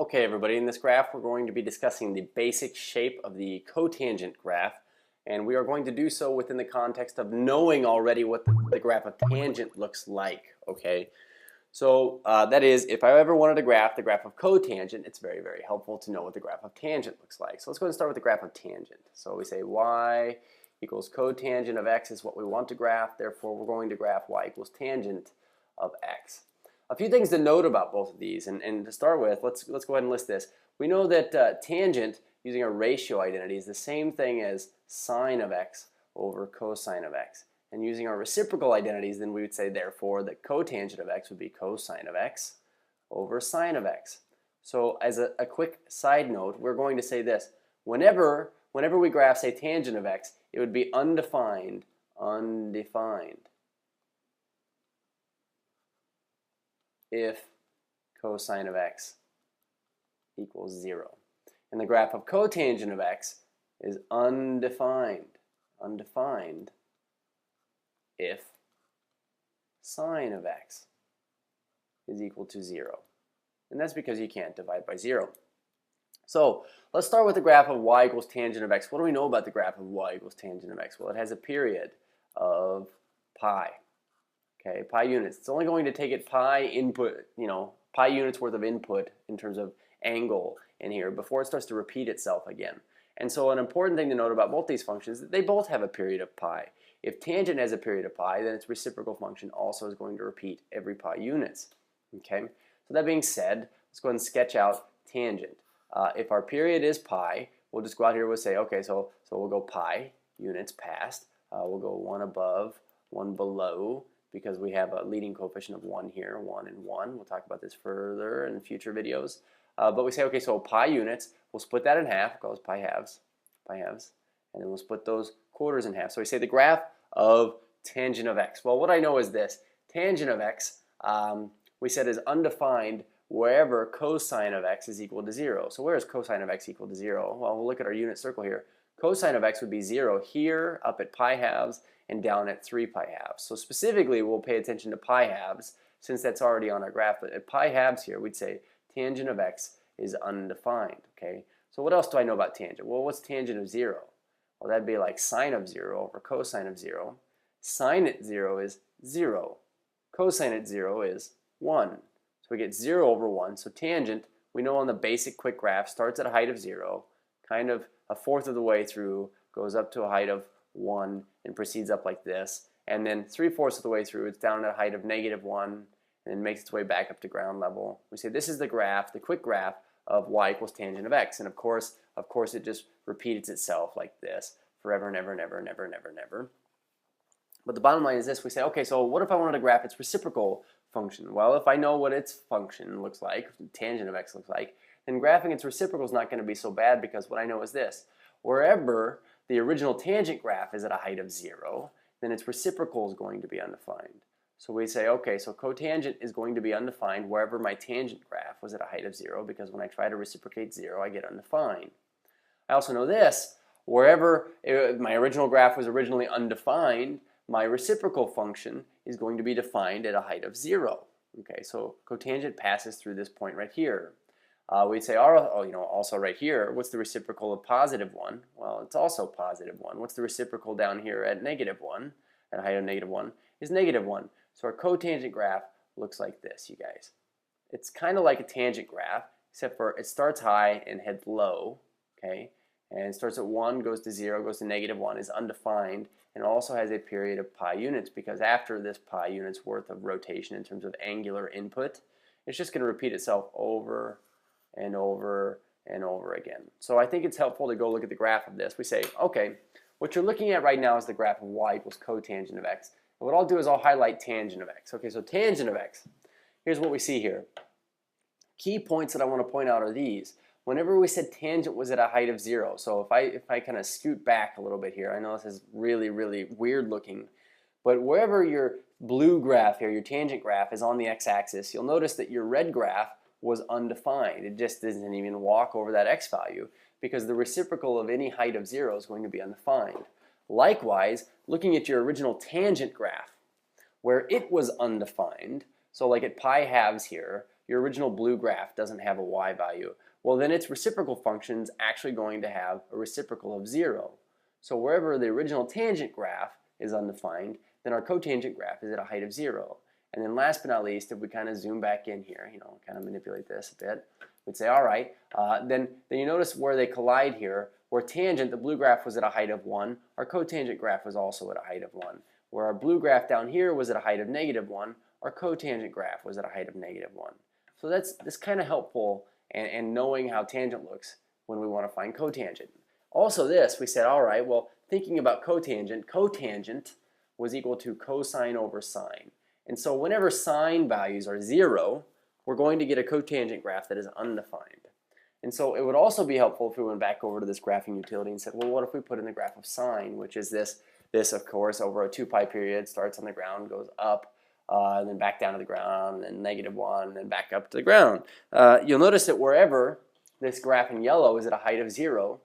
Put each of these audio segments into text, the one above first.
Okay, everybody, in this graph we're going to be discussing the basic shape of the cotangent graph, and we are going to do so within the context of knowing already what the graph of tangent looks like. Okay, so that is, if I ever wanted to graph the graph of cotangent, it's very, very helpful to know what the graph of tangent looks like. So let's go ahead and start with the graph of tangent. So we say y equals cotangent of x is what we want to graph, therefore we're going to graph y equals tangent of x. A few things to note about both of these, and to start with, let's go ahead and list this. We know that tangent, using a ratio identity, is the same thing as sine of x over cosine of x. And using our reciprocal identities, then we would say, therefore, that cotangent of x would be cosine of x over sine of x. So as a quick side note, we're going to say this. Whenever we graph, say, tangent of x, it would be undefined if cosine of x equals 0. And the graph of cotangent of x is undefined if sine of x is equal to 0. And that's because you can't divide by 0. So let's start with the graph of y equals tangent of x. What do we know about the graph of y equals tangent of x? Well, it has a period of pi. Okay, pi units. It's only going to take it pi input, pi units worth of input in terms of angle in here before it starts to repeat itself again. And so an important thing to note about both these functions is that they both have a period of pi. If tangent has a period of pi, then its reciprocal function also is going to repeat every pi units. Okay, so that being said, let's go ahead and sketch out tangent. If our period is pi, we'll just go out here and we'll say, okay, so we'll go pi units past. We'll go one above, one below, because we have a leading coefficient of 1 here, 1 and 1. We'll talk about this further in future videos. But we say, okay, so pi units, we'll split that in half, call this pi halves, and then we'll split those quarters in half. So we say the graph of tangent of x. Well, what I know is this. Tangent of x, we said, is undefined wherever cosine of x is equal to 0. So where is cosine of x equal to 0? Well, we'll look at our unit circle here. Cosine of x would be 0 here, up at pi halves, and down at 3 pi halves. So specifically, we'll pay attention to pi halves, since that's already on our graph. But at pi halves here, we'd say tangent of x is undefined. Okay. So what else do I know about tangent? Well, what's tangent of 0? Well, that'd be like sine of 0 over cosine of 0. Sine at 0 is 0. Cosine at 0 is 1. So we get 0 over 1. So tangent, we know on the basic quick graph, starts at a height of 0, kind of a fourth of the way through, goes up to a height of 1, and proceeds up like this. And then 3/4 of the way through, it's down at a height of -1, and then makes its way back up to ground level. We say this is the graph, the quick graph of y equals tangent of x. And of course, it just repeats itself like this forever and ever and ever and ever and ever and ever. But the bottom line is this. We say, okay, so what if I wanted to graph its reciprocal function? Well, if I know what its function looks like, tangent of x looks like, then graphing its reciprocal is not going to be so bad, because what I know is this. Wherever the original tangent graph is at a height of 0, then its reciprocal is going to be undefined. So we say, okay, so cotangent is going to be undefined wherever my tangent graph was at a height of 0, because when I try to reciprocate 0, I get undefined. I also know this. Wherever my original graph was originally undefined, my reciprocal function is going to be defined at a height of 0. Okay, so cotangent passes through this point right here. We'd say, also right here, what's the reciprocal of +1? Well, it's also +1. What's the reciprocal down here at -1? At a height of -1 is -1. So our cotangent graph looks like this, you guys. It's kind of like a tangent graph, except for it starts high and heads low, okay? And it starts at 1, goes to 0, goes to -1, is undefined, and also has a period of pi units, because after this pi units worth of rotation in terms of angular input, it's just going to repeat itself over and over and over again. So I think it's helpful to go look at the graph of this. We say, okay, what you're looking at right now is the graph of y equals cotangent of x. And what I'll do is I'll highlight tangent of x. Okay, so tangent of x, here's what we see here. Key points that I want to point out are these. Whenever we said tangent was at a height of 0, so if I kind of scoot back a little bit here, I know this is really, really weird looking, but wherever your blue graph here, your tangent graph, is on the x-axis, you'll notice that your red graph was undefined. It just doesn't even walk over that x value, because the reciprocal of any height of 0 is going to be undefined. Likewise, looking at your original tangent graph, where it was undefined, so like at pi halves here, your original blue graph doesn't have a y value, well then its reciprocal function is actually going to have a reciprocal of 0. So wherever the original tangent graph is undefined, then our cotangent graph is at a height of 0. And then last but not least, if we kind of zoom back in here, kind of manipulate this a bit, we'd say, all right, then you notice where they collide here, where tangent, the blue graph was at a height of 1, our cotangent graph was also at a height of 1. Where our blue graph down here was at a height of -1, our cotangent graph was at a height of -1. So that's kind of helpful and knowing how tangent looks when we want to find cotangent. Also this, we said, all right, well, thinking about cotangent, cotangent was equal to cosine over sine. And so whenever sine values are 0, we're going to get a cotangent graph that is undefined. And so it would also be helpful if we went back over to this graphing utility and said, well, what if we put in the graph of sine, which is this, of course, over a 2 pi period, starts on the ground, goes up, and then back down to the ground, and then -1, and then back up to the ground. You'll notice that wherever this graph in yellow is at a height of 0,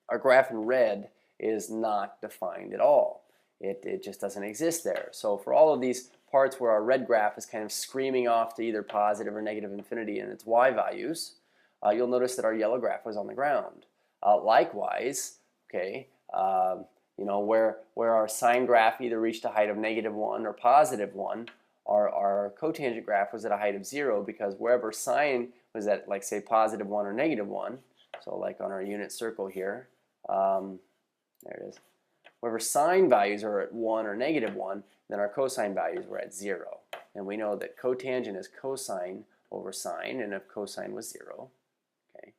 our graph in red is not defined at all. It just doesn't exist there. So for all of these parts where our red graph is kind of screaming off to either positive or negative infinity in its y values, you'll notice that our yellow graph was on the ground. Likewise, okay, where our sine graph either reached a height of -1 or +1, our cotangent graph was at a height of 0 because wherever sine was at, like, say, +1 or -1, so like on our unit circle here, there it is. Wherever sine values are at 1 or -1, then our cosine values were at 0. And we know that cotangent is cosine over sine, and if cosine was 0, okay,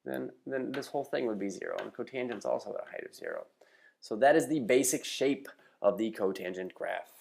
then this whole thing would be 0, and cotangent is also at a height of 0. So that is the basic shape of the cotangent graph.